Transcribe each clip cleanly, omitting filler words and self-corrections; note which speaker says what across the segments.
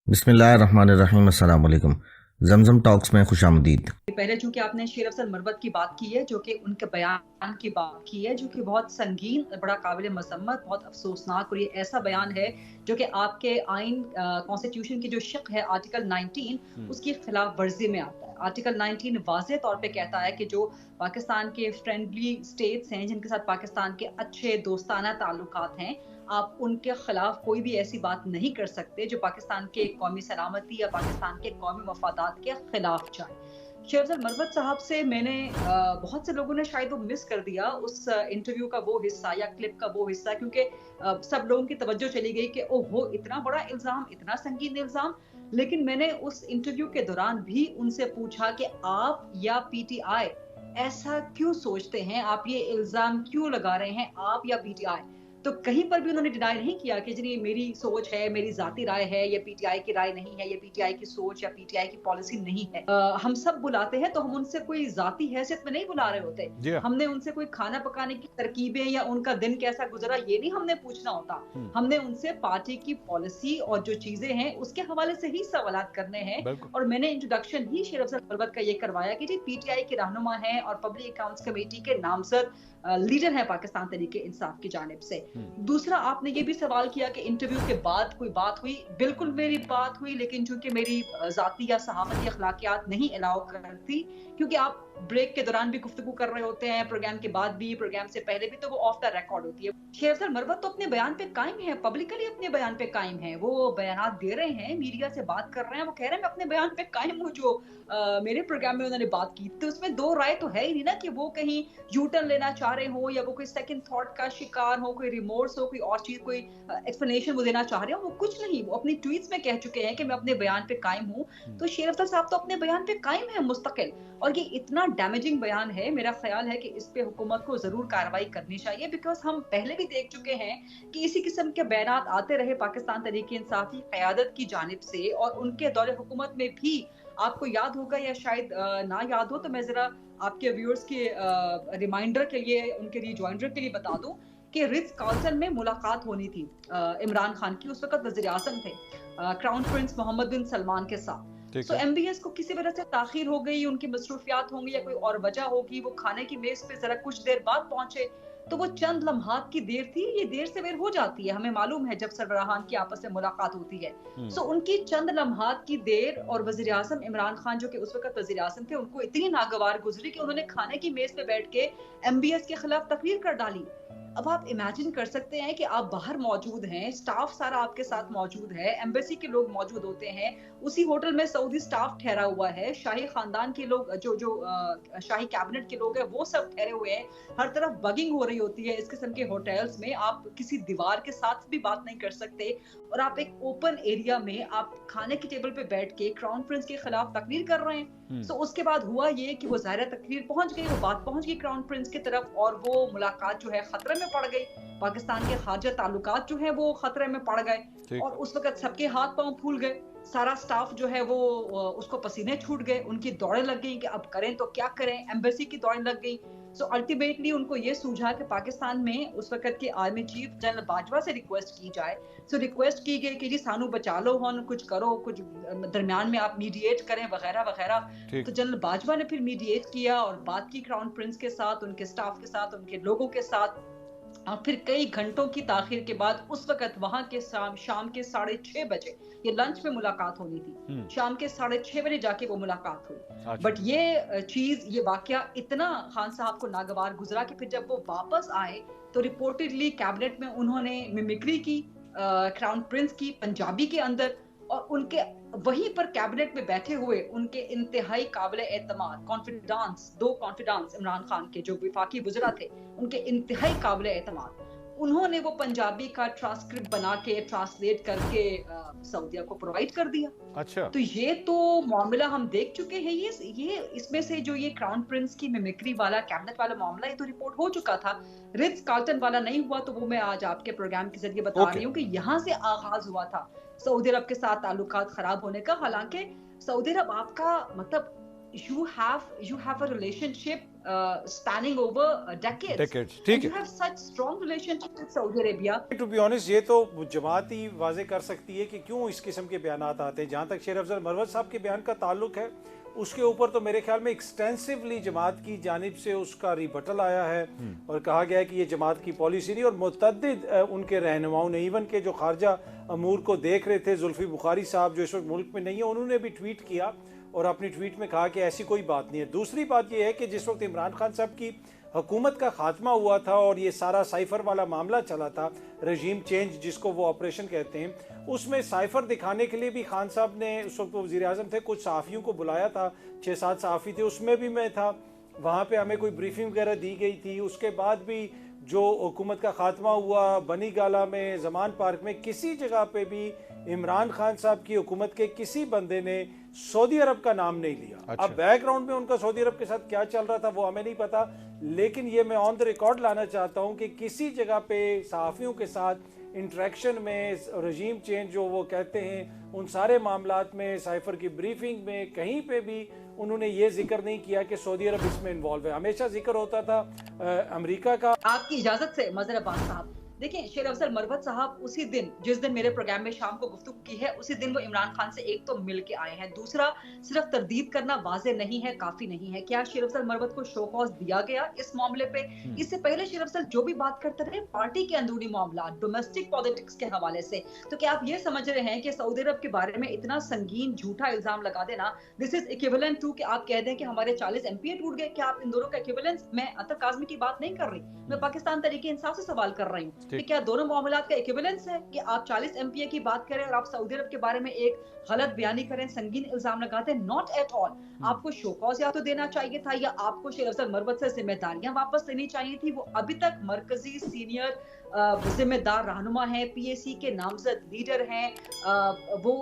Speaker 1: بسم اللہ الرحمن الرحیم، السلام علیکم۔ زمزم ٹاکس میں خوش آمدید۔
Speaker 2: پہلے چونکہ آپ نے شیر افضل مروت کی بات کی ہے، جو کہ ان کے بیان کی بات کی ہے، جو کہ بہت سنگین، بڑا قابل مذمت، بہت افسوسناک، اور یہ ایسا بیان ہے جو کہ آپ کے آئین کانسٹیٹیوشن کی جو شق ہے آرٹیکل 19 اس کی خلاف ورزی میں آتا ہے۔ آرٹیکل 19 واضح طور پہ کہتا ہے کہ جو پاکستان کے فرینڈلی اسٹیٹس ہیں، جن کے ساتھ پاکستان کے اچھے دوستانہ تعلقات ہیں، آپ ان کے خلاف کوئی بھی ایسی بات نہیں کر سکتے جو پاکستان کے قومی سلامتی یا پاکستان کے قومی مفادات کے خلاف جائے۔ شیر افضل مروت صاحب سے میں نے بہت سے لوگوں نے شاید وہ مس کر دیا اس انٹرویو کا وہ حصہ یا کلپ کا وہ حصہ، کیونکہ سب لوگوں کی توجہ چلی گئی کہ اوہ ہو اتنا بڑا الزام، اتنا سنگین الزام۔ لیکن میں نے اس انٹرویو کے دوران بھی ان سے پوچھا کہ آپ یا پی ٹی آئی ایسا کیوں سوچتے ہیں، آپ یہ الزام کیوں لگا رہے ہیں، آپ یا پی ٹی آئی؟ تو کہیں پر بھی انہوں نے ڈینائی نہیں کیا کہ جی میری سوچ ہے، میری ذاتی رائے ہے، یہ پی ٹی آئی کی رائے نہیں ہے، یہ پی ٹی آئی کی سوچ یا پی ٹی آئی کی پالیسی نہیں ہے۔ ہم سب بلاتے ہیں تو ہم ان سے کوئی ذاتی حیثیت میں نہیں بلا رہے ہوتے، ہم نے ان سے کوئی کھانا پکانے کی ترکیبیں یا ان کا دن کیسا گزرا یہ نہیں ہم نے پوچھنا ہوتا، ہم نے ان سے پارٹی کی پالیسی اور جو چیزیں ہیں اس کے حوالے سے ہی سوالات کرنے ہیں۔ اور میں نے انٹروڈکشن ہی شیر افضل مروت کا یہ کروایا کہ جی پی ٹی آئی کے رہنما ہیں اور پبلک اکاؤنٹس کمیٹی کے نامزد لیڈر ہیں پاکستان تحریک انصاف کی جانب سے۔ دوسرا آپ نے یہ بھی سوال کیا کہ انٹرویو کے بعد کوئی بات ہوئی، بالکل میری بات ہوئی، لیکن چونکہ میری ذاتی یا صحافتی اخلاقیات نہیں الاؤ کرتی، کیونکہ آپ بریک کے دوران بھی گفتگو کر رہے ہوتے ہیں، پروگرام کے بعد بھی، پروگرام سے پہلے بھی، تو وہ آف دا ریکارڈ ہوتی ہے۔ شیر افضل مروت تو اپنے بیان پہ قائم ہے، پبلکلی اپنے بیان پہ قائم ہے، وہ بیانات دے رہے ہیں، میڈیا سے بات کر رہے ہیں، وہ کہہ رہے ہیں میں اپنے بیان پہ قائم ہوں جو میرے پروگرام میں انہوں نے بات کی، تو اس میں دو رائے تو ہے ہی نہیں نا کہ وہ کہیں یو ٹرن لینا چاہ رہے ہوں یا وہ کوئی سیکنڈ تھاٹ کا شکار ہو، کوئی ریمورس ہو، کوئی اور چیز، کوئی ایکسپلینیشن وہ دینا چاہ رہے ہوں، وہ کچھ نہیں، وہ اپنی ٹویٹس میں کہہ چکے ہیں کہ میں اپنے بیان پہ قائم ہوں۔ تو شیر افضل صاحب تو اپنے بیان پہ قائم ہیں مستقل، اور یہ اتنا ڈیمیجنگ بیان ہے، میرا خیال ہے کہ اس پہ حکومت کو ضرور کارروائی کرنی چاہیے، بیکاز ہم پہلے بھی دیکھ چکے ہیں کہ اسی قسم کے بیانات آتے رہے پاکستان تحریک انصاف کی قیادت کی جانب سے، اور ان کے دور حکومت میں بھی آپ کو یاد ہوگا یا شاید نہ یاد ہو، تو میں ذرا آپ کے ویورز کے ریمائنڈر کے لیے، ان کے ریجوائنڈر کے لیے بتا دوں کہ رٹز کارلٹن میں ملاقات ہونی تھی عمران خان کی، اس وقت وزیر اعظم تھے، کراؤن پرنس محمد بن سلمان کے ساتھ۔ سو ایم بی ایس کو کسی وجہ سے تاخیر ہو گئی، ان کی مصروفیات ہوں گی یا کوئی اور وجہ ہوگی، وہ کھانے کی میز پہ ذرا کچھ دیر بعد پہنچے، تو وہ چند لمحات کی دیر تھی، یہ دیر سے بیر ہو جاتی ہے، ہمیں معلوم ہے جب سربراہان کی آپس میں ملاقات ہوتی ہے۔ سو ان کی چند لمحات کی دیر، اور وزیر اعظم عمران خان جو کہ اس وقت وزیر اعظم تھے، ان کو اتنی ناگوار گزری کہ انہوں نے کھانے کی میز پہ بیٹھ کے ایم بی ایس کے خلاف تقریر کر ڈالی۔ اب آپ امیجن کر سکتے ہیں کہ آپ باہر موجود ہیں، سٹاف سارا آپ کے ساتھ موجود ہے، ایمبیسی کے لوگ موجود ہوتے ہیں، اسی ہوٹل میں سعودی سٹاف ٹھہرا ہوا ہے، شاہی خاندان کے لوگ، جو شاہی کیبنٹ کے لوگ ہیں وہ سب ٹھہرے ہوئے ہیں، ہر طرف بگنگ ہو رہی ہوتی ہے اس قسم کے ہوٹلز میں، آپ کسی دیوار کے ساتھ بھی بات نہیں کر سکتے، اور آپ ایک اوپن ایریا میں آپ کھانے کی ٹیبل پہ بیٹھ کے کراؤن پرنس کے خلاف تقریر کر رہے ہیں۔ سو اس کے بعد ہوا یہ کہ وہ ظاہر تقریر پہنچ گئی، وہ بات پہنچ گئی کراؤن پرنس کی طرف، اور وہ ملاقات جو ہے خطرے میں پڑ گئی، پاکستان کے خارجہ تعلقات جو ہیں وہ خطرے میں پڑ گئے، اور اس وقت سب کے ہاتھ پاؤں پھول گئے، سارا سٹاف جو ہے وہ اس کو پسینے چھوٹ گئے، ان کی دوڑیں لگ گئیں کہ اب کریں تو کیا کریں، ایمبیسی کی دوڑیں لگ گئی۔ سو الٹیمیٹلی ان کو یہ سوجھا کہ پاکستان میں اس وقت کے آرمی چیف جنرل باجوہ سے ریکویسٹ کی جائے، سو ریکویسٹ کی گئی کہ جی سانو بچا لو، ہن کچھ کرو، کچھ درمیان میں آپ میڈیٹ کریں وغیرہ وغیرہ۔ تو جنرل باجوہ نے پھر میڈیٹ کیا اور بات کی کراؤن پرنس کے ساتھ، ان کے سٹاف کے ساتھ، ان کے لوگوں کے ساتھ، اور پھر کئی گھنٹوں کی تاخیر کے بعد اس وقت وہاں کے شام کے 6:30 یہ لنچ میں ملاقات ہونی تھی، شام کے 6:30 جا کے وہ ملاقات ہوئی۔ بٹ یہ چیز، یہ واقعہ اتنا خان صاحب کو ناگوار گزرا کہ پھر جب وہ واپس آئے تو رپورٹڈلی کیبنٹ میں انہوں نے میمکری کی کراؤن پرنس کی پنجابی کے اندر، اور ان کے وہیں پر کیبنٹ میں بیٹھے ہوئے ان کے انتہائی قابل اعتماد دو کانفیڈانس عمران خان کے جو وفاقی وزراء تھے، ان کے انتہائی قابل اعتماد، انہوں نے وہ پنجابی کا ٹرانسکرپٹ بنا کے، ٹرانسلیٹ کر کے سعودیہ کو پرووائڈ کر دیا۔
Speaker 3: اچھا،
Speaker 2: تو یہ تو معاملہ ہم دیکھ چکے ہیں، یہ اس میں سے جو یہ کراؤن پرنس کی میمکری والا کیبنٹ والا معاملہ، یہ تو رپورٹ ہو چکا تھا، رٹز کارلٹن والا نہیں ہوا، تو وہ میں آج آپ کے پروگرام کے ذریعے بتا رہی ہوں کہ یہاں سے آغاز ہوا تھا سعودی عرب کے ساتھ تعلقات خراب ہونے کا۔ حالانکہ سعودی عرب آپ کا مطلب you have a relationship spanning over decades.
Speaker 3: Decades, ٹھیک
Speaker 2: And
Speaker 3: ہے.
Speaker 2: you have such strong relationship with Saudi Arabia.
Speaker 3: To be honest یہ تو جماعت ہی واضح کر سکتی ہے کہ کیوں اس قسم کے بیانات آتے ہیں. جہاں تک شیر افضل مروت صاحب کے بیان کا تعلق ہے اس کے اوپر تو میرے خیال میں ایکسٹینسولی جماعت کی جانب سے اس کا ریبٹل آیا ہے اور کہا گیا ہے کہ یہ جماعت کی پالیسی نہیں. اور متعدد ان کے رہنماؤں نے ایون کہ جو خارجہ امور کو دیکھ رہے تھے زلفی بخاری صاحب جو اس وقت ملک میں نہیں ہیں انہوں نے بھی ٹویٹ کیا اور اپنی ٹویٹ میں کہا کہ ایسی کوئی بات نہیں ہے. دوسری بات یہ ہے کہ جس وقت عمران خان صاحب کی حکومت کا خاتمہ ہوا تھا اور یہ سارا سائفر والا معاملہ چلا تھا رجیم چینج جس کو وہ آپریشن کہتے ہیں اس میں سائفر دکھانے کے لیے بھی خان صاحب نے اس وقت وزیر اعظم تھے کچھ صحافیوں کو بلایا تھا 6-7 صحافی تھے اس میں بھی میں تھا وہاں پہ ہمیں کوئی بریفنگ وغیرہ دی گئی تھی. اس کے بعد بھی جو حکومت کا خاتمہ ہوا بنی گالہ میں زمان پارک میں کسی جگہ پہ بھی عمران خان صاحب کی حکومت کے کسی بندے نے سعودی عرب کا نام نہیں لیا. اب بیک گراؤنڈ میں ان کا سعودی عرب کے ساتھ کیا چل رہا تھا وہ ہمیں نہیں پتا لیکن یہ میں آن دا ریکارڈ لانا چاہتا ہوں کہ کسی جگہ پہ صحافیوں کے ساتھ انٹریکشن میں رجیم چینج جو وہ کہتے ہیں ان سارے معاملات میں سائفر کی بریفنگ میں کہیں پہ بھی انہوں نے یہ ذکر نہیں کیا کہ سعودی عرب اس میں انوالو ہے. ہمیشہ ذکر ہوتا تھا امریکہ کا.
Speaker 2: آپ کی اجازت سے مظہر عباس صاحب دیکھیں شیر افضل مروت صاحب اسی دن جس دن میرے پروگرام میں شام کو گفتگو کی ہے اسی دن وہ عمران خان سے ایک تو مل کے آئے ہیں. دوسرا صرف تردید کرنا واضح نہیں ہے کافی نہیں ہے. کیا شیر افضل مروت کو شو کاز دیا گیا اس معاملے پہ؟ اس سے پہلے شیر افضل جو بھی بات کرتے رہے پارٹی کے اندرونی معاملات ڈومیسٹک پالیٹکس کے حوالے سے تو کیا آپ یہ سمجھ رہے ہیں کہ سعودی عرب کے بارے میں اتنا سنگین جھوٹا الزام لگا دینا دس از ایکویولنٹ ٹو کہ آپ کہہ دیں کہ ہمارے 40 MP ٹوٹ گئے؟ کیا آپ ان دونوں کا ایکویولنس میں اطہر کاظمی کی بات نہیں کر رہی میں پاکستان تحریک انصاف سے سوال کر رہی ہوں کہ کیا دونوں معاملات کا ایکویولنس ہے کہ آپ 40 MP کی بات کریں اور آپ سعودی عرب کے بارے میں ایک غلط بیانی کریں سنگین الزام لگاتے ہیں؟ Not at all. آپ کو شو کاز یا تو دینا چاہیے تھا یا آپ کو شیر افضل مروت سے ذمہ داریاں واپس لینی چاہیے تھی. وہ ابھی تک مرکزی سینئر ذمہ دار رہنما ہیں PAC کے نامزد لیڈر ہیں وہ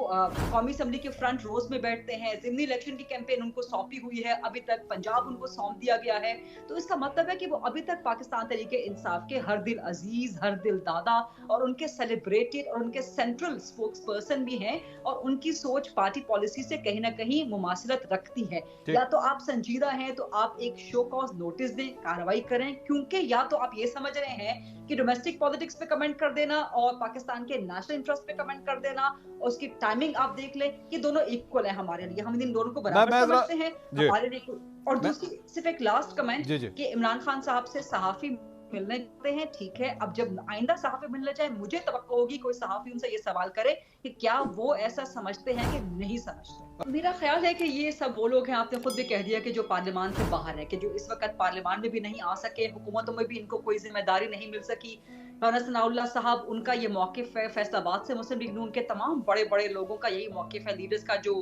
Speaker 2: قومی اسمبلی کے فرنٹ روز میں بیٹھتے ہیں. ضمنی الیکشن کی کیمپین ان کو سونپی ہوئی ہے ابھی تک پنجاب ان کو سونپ دیا گیا ہے تو اس کا مطلب ہے کہ وہ ابھی تک پاکستان تحریک انصاف کے ہر دل عزیز ہر دل دادا اور ان کے سیلیبریٹڈ اور ان کے سینٹرل سپوکس پرسن بھی ہیں اور ان کی سوچ پارٹی پالیسی سے کہیں نہ کہیں مماثلت رکھتی ہے. یا تو آپ سنجیدہ ہیں تو آپ ایک شو کاز نوٹس دیں کارروائی کریں کیونکہ یا تو آپ یہ سمجھ رہے ہیں کہ ڈومیسٹک پالیٹکس پہ کمنٹ کر دینا اور پاکستان کے نیشنل انٹرسٹ پہ کمنٹ کر دینا اور اس کی ٹائمنگ آپ دیکھ لیں یہ دونوں ایکول ہیں ہمارے لیے ہم ان دونوں کو برابر سمجھتے ہیں ہمارے لیے. اور دوسری صرف ایک لاسٹ کمنٹ کہ عمران خان صاحب سے صحافی ملنے جاتے ہیں ٹھیک ہے اب جب آئندہ صحافی ملنے جائے مجھے توقع ہوگی کوئی صحافی ان سے یہ سوال کرے کہ کیا وہ ایسا سمجھتے ہیں کہ نہیں سمجھتے. میرا خیال ہے کہ یہ سب وہ لوگ ہیں آپ نے خود بھی کہہ دیا کہ جو پارلیمان سے باہر ہے کہ جو اس وقت پارلیمان میں بھی نہیں آ سکے حکومتوں میں بھی ان کو کوئی ذمہ داری نہیں مل سکی. رانا ثناء اللہ صاحب ان کا یہ موقف ہے فیصل آباد سے مسلم لیگ نون کے تمام بڑے بڑے لوگوں کا یہی موقف ہے لیڈرز کا جو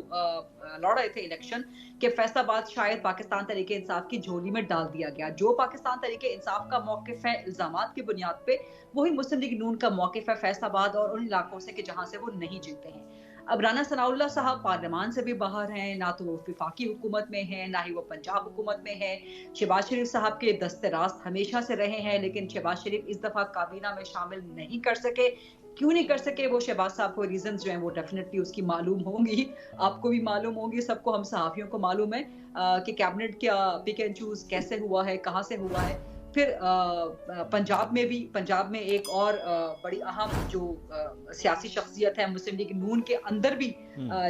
Speaker 2: لڑ رہے تھے الیکشن کہ فیصل آباد شاید پاکستان تحریک انصاف کی جھولی میں ڈال دیا گیا. جو پاکستان تحریک انصاف کا موقف ہے الزامات کی بنیاد پہ وہی مسلم لیگ نون کا موقف ہے فیصل آباد اور ان علاقوں سے کہ جہاں سے وہ نہیں جیتے ہیں. اب رانا ثناء اللہ صاحب پارلیمان سے بھی باہر ہیں نہ تو وہ وفاقی حکومت میں ہیں نہ ہی وہ پنجاب حکومت میں ہیں. شہباز شریف صاحب کے دست راست ہمیشہ سے رہے ہیں لیکن شہباز شریف اس دفعہ کابینہ میں شامل نہیں کر سکے. کیوں نہیں کر سکے وہ شہباز صاحب کو ریزنز جو ہیں وہ ڈیفینیٹلی اس کی معلوم ہوں گی آپ کو بھی معلوم ہوں گی سب کو ہم صحافیوں کو معلوم ہے کہ کیبنٹ کا پک اینڈ چوز کیسے ہوا ہے کہاں سے ہوا ہے. پھر پنجاب میں ایک اور بڑی اہم جو سیاسی شخصیت ہے مسلم لیگ نون کے اندر بھی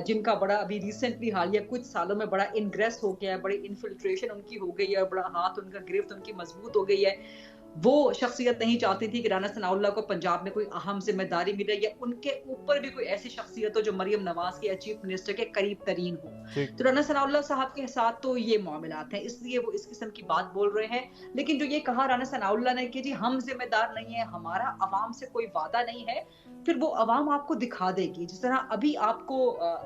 Speaker 2: جن کا بڑا ابھی ریسنٹلی حالیہ کچھ سالوں میں بڑا انگریس ہو گیا ہے بڑی انفلٹریشن ان کی ہو گئی ہے بڑا ہاتھ ان کا گرفت ان کی مضبوط ہو گئی ہے. وہ شخصیت نہیں چاہتی تھی کہ رانا ثناء اللہ کو پنجاب میں کوئی اہم ذمہ داری ملے یا ان کے اوپر بھی کوئی ایسی شخصیت ہو جو مریم نواز کے چیف منسٹر کے قریب ترین ہو. تو رانا ثناء اللہ صاحب کے ساتھ تو یہ معاملات ہیں اس لیے وہ اس قسم کی بات بول رہے ہیں. لیکن جو یہ کہا رانا ثناء اللہ نے کہ جی ہم ذمہ دار نہیں ہیں ہمارا عوام سے کوئی وعدہ نہیں ہے پھر وہ عوام آپ کو دکھا دے گی. جس طرح ابھی آپ کو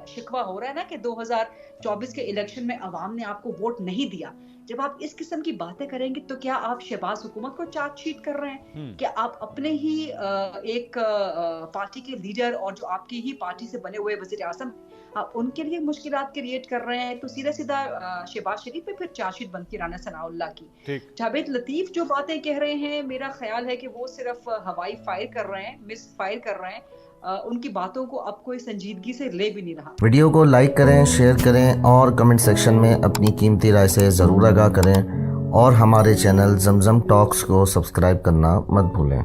Speaker 2: شکوہ ہو رہا ہے نا کہ 2024 کے الیکشن میں عوام نے آپ کو ووٹ نہیں دیا. جب آپ اس قسم کی باتیں کریں گے تو کیا آپ شہباز حکومت کو چارج شیٹ کر رہے ہیں کہ آپ اپنے ہی ایک پارٹی کے لیڈر اور جو آپ کی ہی پارٹی سے بنے ہوئے وزیر اعظم ان کے لیے مشکلات کریٹ کر رہے ہیں؟ تو سیدھا سیدھا شہباز شریف پہ پھر چارج شیٹ بنتی رانا ثناء اللہ کی. جاوید لطیف جو باتیں کہہ رہے ہیں میرا خیال ہے کہ وہ صرف ہوائی فائر کر رہے ہیں مس فائر کر رہے ہیں. ان کی باتوں کو اب کوئی سنجیدگی سے لے بھی نہیں رہا۔
Speaker 1: ویڈیو کو لائک کریں، شیئر کریں اور کمنٹ سیکشن میں اپنی قیمتی رائے سے ضرور آگاہ کریں، اور ہمارے چینل زمزم ٹاکس کو سبسکرائب کرنا مت بھولیں۔